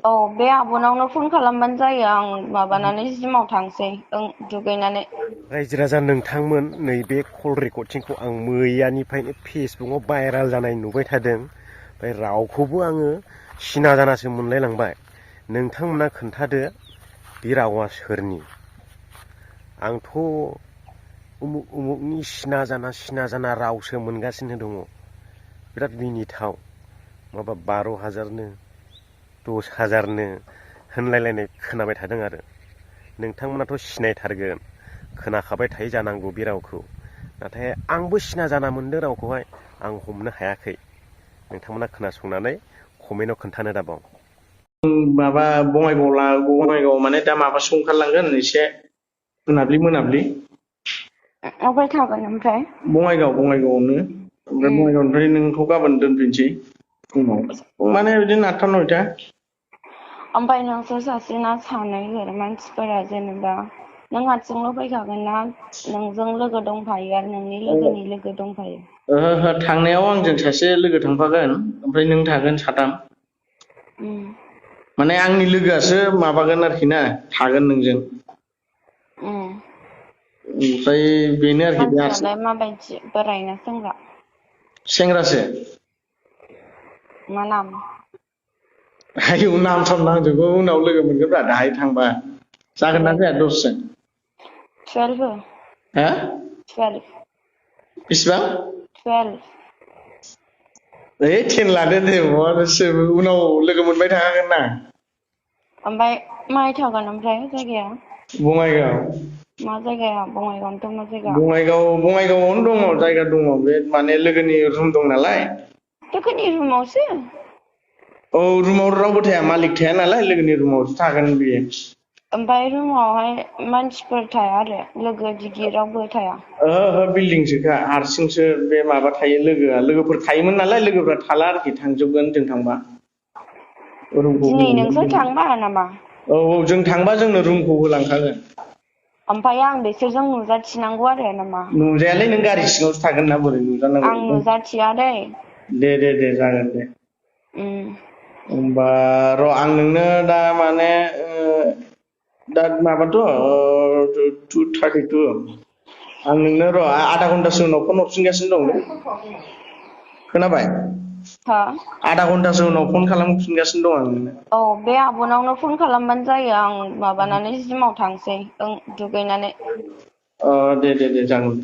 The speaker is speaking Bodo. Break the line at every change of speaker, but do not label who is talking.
औ बे आब'नावनो फन खालामबानो जायो आं माबानानै जिमाव थांसै दुगैनानै।
रायजो राजा नोंथांमोन नैबे कल रेकर्डिंखौ आं मैयानिफ्रायनो फेसबुकाव भाइराल जानाय नुबाय थादों। ओमफ्राय रावखौबो आङो सिना जानासो मोनलायलांबाय। नोंथांमोना खोन्थादो बे रावा सोरनि? आंथ' उमुक उमुकनि सिना जाना रावसो मोनगासिनो दङ। बिराद मिनिथाव माबा 12,000नो 10,000नो होनलायलायनाय खोनाबाय थादों आरो। नोंथांमोनाथ' सिनायथारगोन, खोनाखाबाय थायो जानांगौ बे रावखौ। नाथाय आंबो सिना जाना मोनदों रावखौहाय, आं हमनो हायाखै। नोंथांमोना खोनासंनानै कमेन्टआव खोन्थानो दाबाव।
माबा बङाइगाव माने दा माबासो ओंखारलांगोन एसे मोनाब्लि।
अबाय थागोन ओमफ्राय?
बङाइगावआवनो। ओमफ्राय बङाइगावनिफ्राय नोंखौ गाबोन दोनफैनोसै फुङाव माने बिदिनो 8टा 9टा।
ओमफ्राय नोंसोर सासे ना सानै मानसिफोरा जेनेबा नों हारसिंल' फैखागोन ना नोंजों लोगो दंफायो आरो नोंनि लोगोनि लोगो दंफायो?
ओहो थांनायाव आंजों सासे लोगो थांफागोन, ओमफ्राय नों थागोन साथाम। माने आंनि लोगोआसो माबागोन आरोखि ना, थागोन नोंजों। ओमफ्राय बेनो आरोखि बे हारसिं।
मानसियालाय माबायदि, बोराय ना सेंग्रा?
सेंग्रासो।
मा नाम?
आयौ नाम साम नांजोबगौ, उनाव लोगो मोनगोनब्रा दाहाय थांबा। जागोन ना जाया 10 जोन?
12 हो।
हा?
12।
बेसेबां?
12।
10 लादो दे, उनाव लोगो मोनबाय थाखागोन ना।
ओमफ्राय माहाय थागोन ओमफ्राय जायगाया?
बङाइगाव।
मा जायगाया बङाइगावनोथ' मा जायगा?
बङाइगावआवनो दङ, जायगा दङ, बे माने लोगोनि रुम दं नालाय।
लोगोनि रुमावसो?
औ, रुमाव रावबो थाया, मालिक थाया नालाय, लोगोनि रुमावसो थागोन बियो।
ओमफ्राय रुमावहाय मानसिफोर थाया आरो लोगो दिगि रावबो थाया?
ओहो बिल्डिंसोखा, हारसिंसो बे माबा थायो लोगोआ। लोगोफोर थायोमोन नालाय, लोगोफ्रा थाला आरोखि, थांजोबगोन जों थांबा। रुमखौ
दिनै नोंसोर
होलांगोन।
थांबा नामा?
औ, जों थांबा जोंनो रुमखौ होलांखागोन।
ओमफ्राय आं बिसोरजों नुजाथिनांगौ आरो नामा?
नुजायालै, नों गारि सिङावसो थागोन ना, बोरै नुजानांगौ?
आं नुजाथिया दै।
दे जागोन दे।
उम।
होमबा र' आं नोंनो दा माने दा माबाथ' 2:32। आं नोंनो र' आधा घन्टासो उनाव फन हरफिनगासिनो दं दे। खोनाबाय?
हा?
आधा घन्टासो उनाव फन खालामफिनगासिनो दं आं नोंनो।
औ, बे आब'नावनो फन खालामबानो जायो, आं माबानानै जिमाव थांसै दुगैनानै।
दे जागोन।